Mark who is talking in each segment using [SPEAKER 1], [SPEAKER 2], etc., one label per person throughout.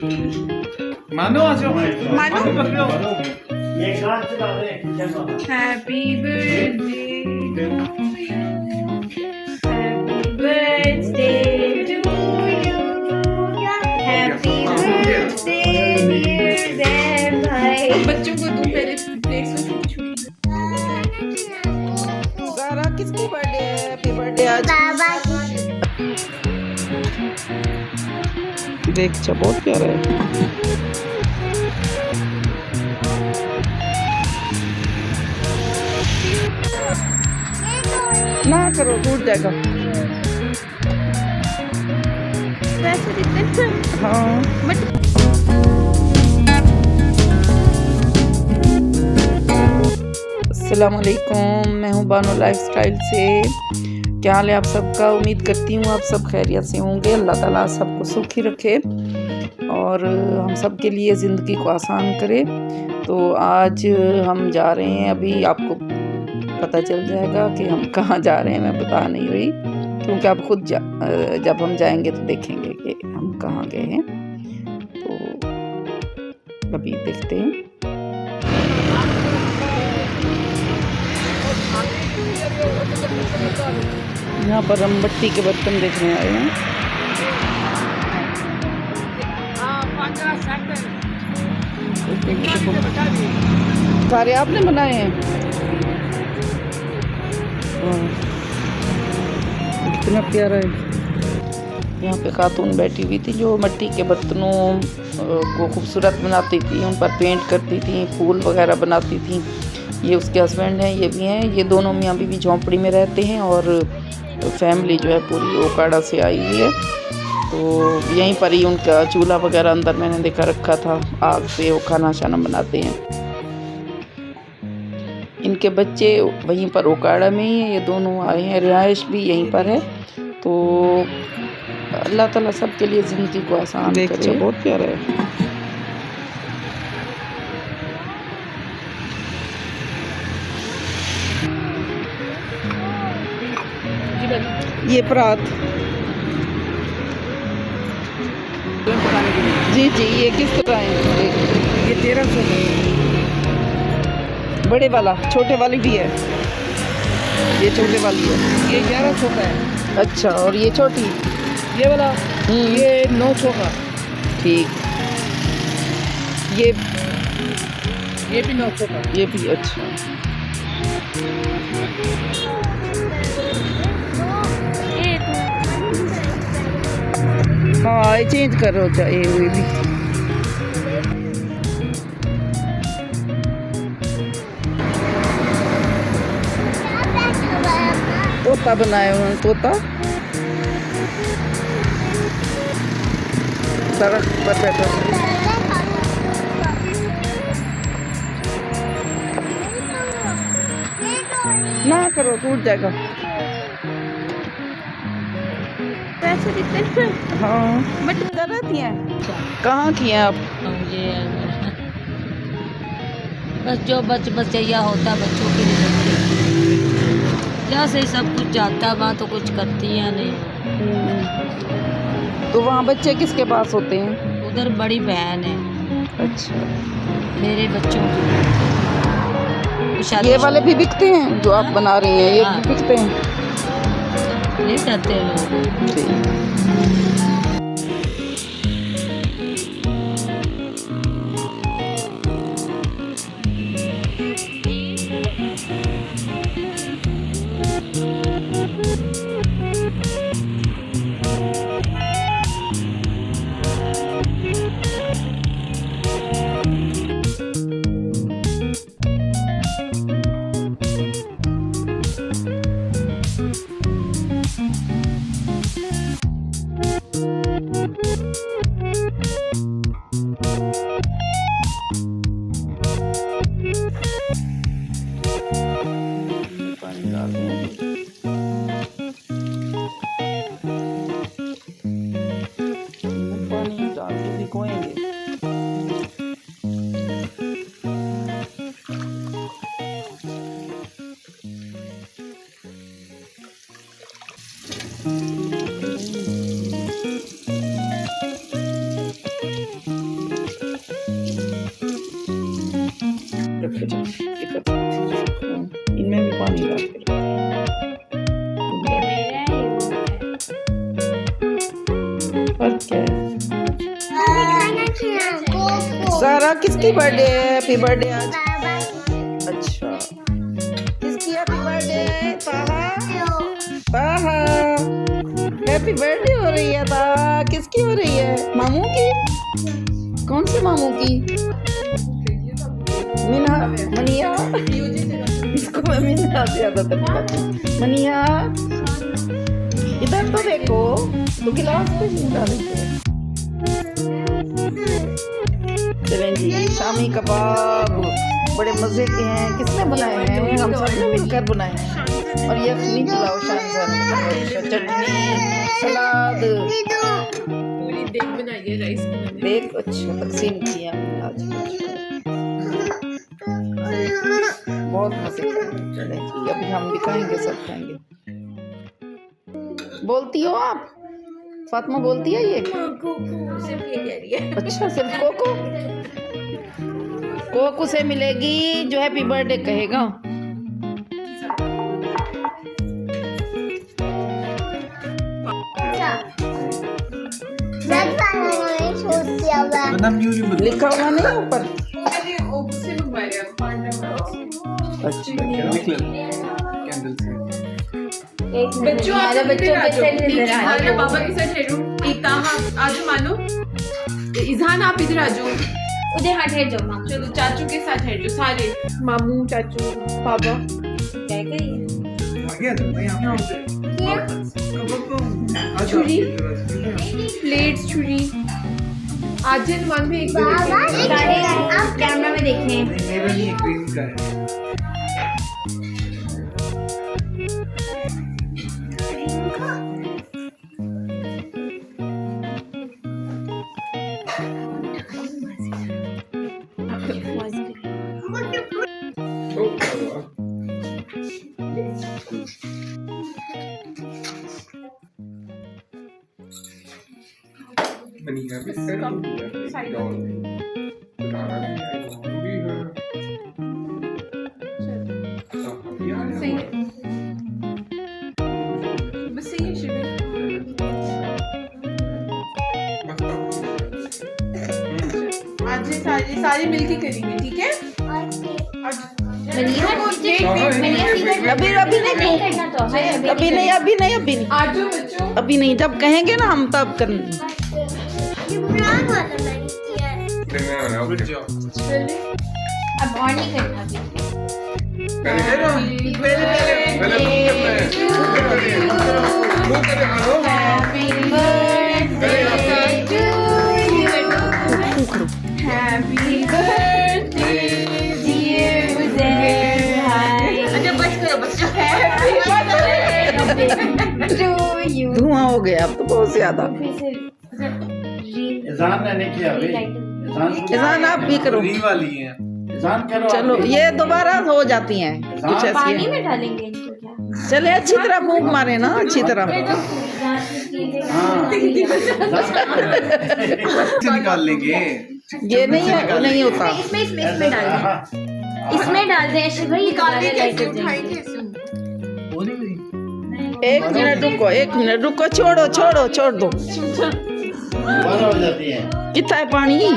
[SPEAKER 1] मानो आ जाओ।
[SPEAKER 2] मानो?
[SPEAKER 1] कर लो।
[SPEAKER 3] ये गाना चला रहे चलो
[SPEAKER 2] Happy birthday to you. Happy birthday to you. Happy birthday dear Zed भाई। बच्चों को तुम पहले प्लेट से पूछो।
[SPEAKER 4] ज़ारा किसकी बर्थडे है? हैप्पी बर्थडे आज देख अच्छा बहुत प्यारा है। ना करो टूट जाएगा।
[SPEAKER 2] वैसे दिखते हैं
[SPEAKER 4] हाँ
[SPEAKER 2] बट
[SPEAKER 4] अस्सलाम वालेकुम, मैं हूँ बानो लाइफस्टाइल से। क्या हाल है आप सबका? उम्मीद करती हूँ आप सब खैरियत से होंगे। अल्लाह ताला सबको सुखी रखे और हम सब के लिए ज़िंदगी को आसान करे। तो आज हम जा रहे हैं, अभी आपको पता चल जाएगा कि हम कहाँ जा रहे हैं। मैं बता नहीं रही क्योंकि आप खुद जब हम जाएंगे तो देखेंगे कि हम कहाँ गए हैं। तो अभी देखते हैं। यहाँ पर हम मिट्टी के बर्तन देखने आए हैं। सारे आपने बनाए हैं? कितना प्यारा है। यहाँ पे खातून बैठी हुई थी जो मिट्टी के बर्तनों को खूबसूरत बनाती थी, उन पर पेंट करती थी, फूल वगैरह बनाती थी। ये उसके हस्बैंड हैं, ये भी हैं। ये दोनों मियाँ बीवी झोंपड़ी में रहते हैं और फैमिली जो है पूरी ओकाड़ा से आई हुई है। तो यहीं पर ही उनका चूल्हा वगैरह अंदर मैंने देखा रखा था, आग से वो खाना शाना बनाते हैं। इनके बच्चे वहीं पर ओकाड़ा में ही है, ये दोनों आए हैं। रिहाइश भी यहीं पर है। तो अल्लाह ताला सबके लिए ज़िंदगी को आसान करे। बहुत प्यारा है। ये परात जी जी, ये किस तरह है?
[SPEAKER 1] ये 1300
[SPEAKER 4] बड़े वाला, छोटे वाली भी है। ये छोटे वाली है।
[SPEAKER 1] ये 1100 का है।
[SPEAKER 4] अच्छा, और ये छोटी?
[SPEAKER 1] ये वाला ये 900 का।
[SPEAKER 4] ठीक।
[SPEAKER 1] ये भी 900 का।
[SPEAKER 4] ये भी अच्छा। हाँ ये चेंज करो चाहिए हुई भी। तोता बनाए हुए हैं, तोता दरख्त पर बैठा। ना करो टूट जाएगा।
[SPEAKER 2] वैसे दिखते हैं
[SPEAKER 4] हाँ
[SPEAKER 2] बट
[SPEAKER 4] रहती हैं। कहाँ की हैं आप?
[SPEAKER 5] ये बस जो बच चाहिए होता बच्चों के लिए करती है। जैसे ही सब कुछ जाता है वहाँ तो कुछ करती है नहीं।
[SPEAKER 4] तो वहाँ बच्चे किसके पास होते हैं?
[SPEAKER 5] उधर बड़ी बहन है
[SPEAKER 4] अच्छा,
[SPEAKER 5] मेरे बच्चों की
[SPEAKER 4] ये वाले भी बिकते हैं जो आप बना रही हैं? ये
[SPEAKER 5] हाँ।
[SPEAKER 4] भी बिकते हैं?
[SPEAKER 5] ले जाते हैं लोग।
[SPEAKER 4] ठीक। के चलो इनमें भी पानी डाल के और क्या है? सारा किसकी बर्थडे है? हैप्पी बर्थडे आज। अच्छा किसकी हैप्पी बर्थडे? ताहा हैप्पी बर्थडे हो रही है ताहा। किसकी हो रही है? मामू की? कौन से मामू की? मिना मनिया इसको मैं मिना ज्यादा मनिया इधर तो देखो तो गिलास पे डाल चलें जी। शामी कबाब बड़े मज़े के हैं। किसने बनाए हैं? हम सब ने मिलकर बनाए हैं। और यखनी पुलाव शानदार, चटनी सलाद
[SPEAKER 1] पूरी देग बनाई है राइस की।
[SPEAKER 4] देख अच्छा तकसीम किया हमने आज। बहुत मज़े के चले जी। अभी हम भी खाएंगे, सब खाएंगे। बोलती हो आप? फातिमा बोलती है ये?
[SPEAKER 2] सिर्फ ये कह रही है।
[SPEAKER 4] अच्छा सिर्फ कोको कोको से मिलेगी जो हैप्पी बर्थडे कहेगा। लिखा हुआ नहीं ऊपर? अच्छा
[SPEAKER 2] बच्चों हमारे बच्चों के साथ
[SPEAKER 6] इजहान पापा के साथ ठहरो। ताहा आज मानो इजहान आप इधर आ जाओ।
[SPEAKER 2] उधर हाथ ठहर जाओ मामा।
[SPEAKER 6] चलो चाचू के साथ ठहर जाओ सारे, मामू चाचू पापा।
[SPEAKER 2] क्या करिए?
[SPEAKER 6] छुरी प्लेट्स छुरी आजन वन में एक
[SPEAKER 2] आप कैमरा में देखें।
[SPEAKER 7] मेरा नहीं ग्रीन का है। बनिया भी
[SPEAKER 6] सही है। बस सही है शिविर। आज ये सारे मिलके करेंगे, ठीक है?
[SPEAKER 4] अभी नहीं
[SPEAKER 6] आज बच्चों
[SPEAKER 4] अभी नहीं। जब कहेंगे ना हम तब करना।
[SPEAKER 2] अब और नहीं करना अभी।
[SPEAKER 6] हैप्पी बर्थडे
[SPEAKER 2] अच्छा बस करो बच्चों।
[SPEAKER 4] धुआं हो गया अब तो बहुत ज्यादा।
[SPEAKER 3] इज़ान ने नहीं किया अभी।
[SPEAKER 4] इज़ान आप भी करो।
[SPEAKER 7] वाली है।
[SPEAKER 3] इज़ान करो।
[SPEAKER 4] चलो ये दोबारा हो जाती हैं कुछ ऐसी
[SPEAKER 2] पानी
[SPEAKER 4] हैं।
[SPEAKER 2] में डालेंगे इनको क्या?
[SPEAKER 4] चले अच्छी तरह फूंक मारे ना अच्छी तरह।
[SPEAKER 7] निकाल लेंगे।
[SPEAKER 4] ये नहीं है नहीं होता।
[SPEAKER 2] इसमें डाल दें। इसमें डाल दें ऐसे भाई।
[SPEAKER 6] निकालने कैसे
[SPEAKER 2] लाइटर
[SPEAKER 6] उठाए
[SPEAKER 2] जलेंगे।
[SPEAKER 6] कैसे?
[SPEAKER 4] एक मिनट रुको छोड़ दो।
[SPEAKER 3] दोबारा हो जाती है।
[SPEAKER 4] कितना है पानी?
[SPEAKER 7] इधर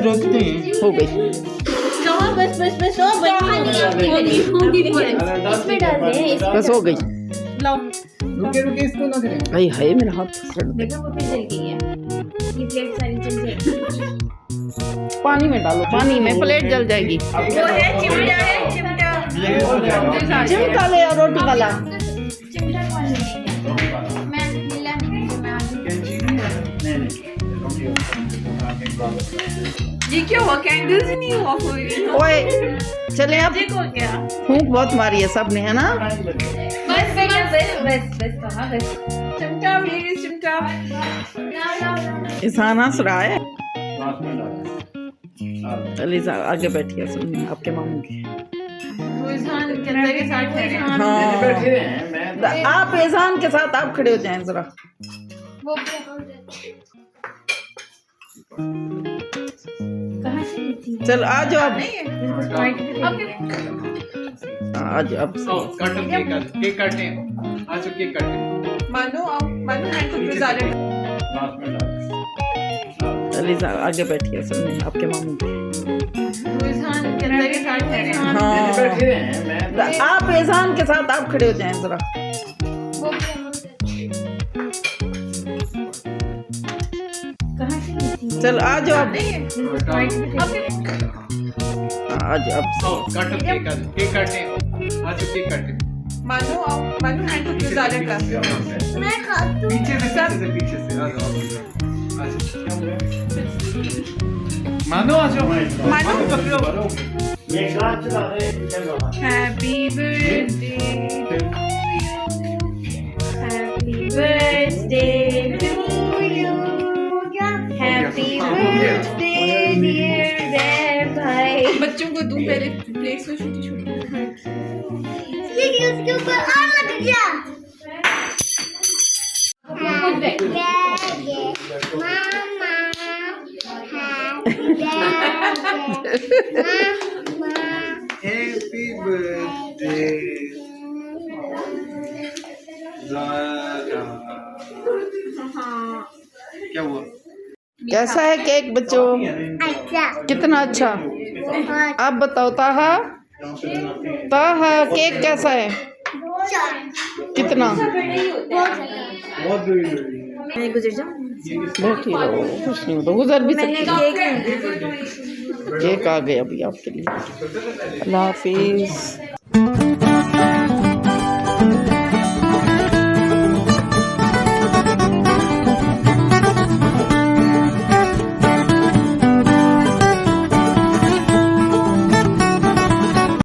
[SPEAKER 7] रखते हैं।
[SPEAKER 4] हो गई।
[SPEAKER 2] बस इसमें डाल दें।
[SPEAKER 4] बस हो गई।
[SPEAKER 7] रुके इसको ना करें।
[SPEAKER 4] भाई हाय मेरा हाथ सड़ गया।
[SPEAKER 2] देखो वो फिर जल गई है। ये प्लेट सारी जल जाएगी।
[SPEAKER 4] पानी में डालो, पानी में प्लेट जल जाएगी।
[SPEAKER 2] वो है चिमटा है चिमटा।
[SPEAKER 3] ये हो जाएगा।
[SPEAKER 4] चिमटा ले और रोटी वाला।
[SPEAKER 2] चिमटा कौन लेगा? मैं मिला नहीं मैं
[SPEAKER 6] ये क्या हुआ? कैंडल्स ही नहीं हुआ कोई।
[SPEAKER 4] ओए चले अब।
[SPEAKER 6] देखो क्या
[SPEAKER 4] फूंक बहुत मारी है सबने है ना।
[SPEAKER 2] बस कहाँ बस।
[SPEAKER 6] चिमटा मेरे चिमटा।
[SPEAKER 4] इंसान हंस रहा है। चलिए आगे बैठिए सुनिए आपके मामू की।
[SPEAKER 6] वो इजहान कहता के साथ ठहरे।
[SPEAKER 4] हाँ
[SPEAKER 3] बैठे हैं मैं।
[SPEAKER 4] आप एहसान के साथ आप खड़े हो जाएं जरा।
[SPEAKER 2] वो कहाँ से ली थी?
[SPEAKER 4] चल आ जाओ अब
[SPEAKER 6] अब
[SPEAKER 4] आ जाओ अब
[SPEAKER 7] काटो केक काटते हैं आज तो केक काटते हैं
[SPEAKER 6] मानो हैंड को प्रेजेंट
[SPEAKER 3] लास्ट में डाल।
[SPEAKER 4] अलीजा आगे बैठिए सुनिए आपके मामू के
[SPEAKER 6] रुझान के अंदर के साथ है
[SPEAKER 4] हाँ
[SPEAKER 3] बैठे हैं मैं
[SPEAKER 4] आप एहसान के साथ आप खड़े हो जाएं जरा
[SPEAKER 2] कहाँ से ली थी?
[SPEAKER 4] चल आ जाओ अब आ जाओ अब
[SPEAKER 7] काटो केक काटते हैं आज तो केक काटते हैं
[SPEAKER 6] मानो हैंड को प्रेजेंट
[SPEAKER 7] पीछे से आ जाओ मानो आ जाओ
[SPEAKER 6] मानो
[SPEAKER 3] ये क्लास चला रहे हैं
[SPEAKER 6] happy birthday
[SPEAKER 2] Happy birthday to you. Happy birthday dear देव भाई।
[SPEAKER 6] बच्चों को दूं पहले प्लेट्स में छोटी छोटी
[SPEAKER 2] उसके ऊपर और लग गया।
[SPEAKER 7] हैप्पी बर्थडे क्या हुआ
[SPEAKER 4] कैसा है केक बच्चों कितना अच्छा आप बताओ ताहा ताहा केक कैसा है कितना
[SPEAKER 7] बहुत बड़ी
[SPEAKER 2] मैं गुजर जाऊँ।
[SPEAKER 4] बैठी रहो कुछ नहीं होता गुजर भी सकती हो। केक आ गया अभी आपके लिए अल्लाह हाफिज।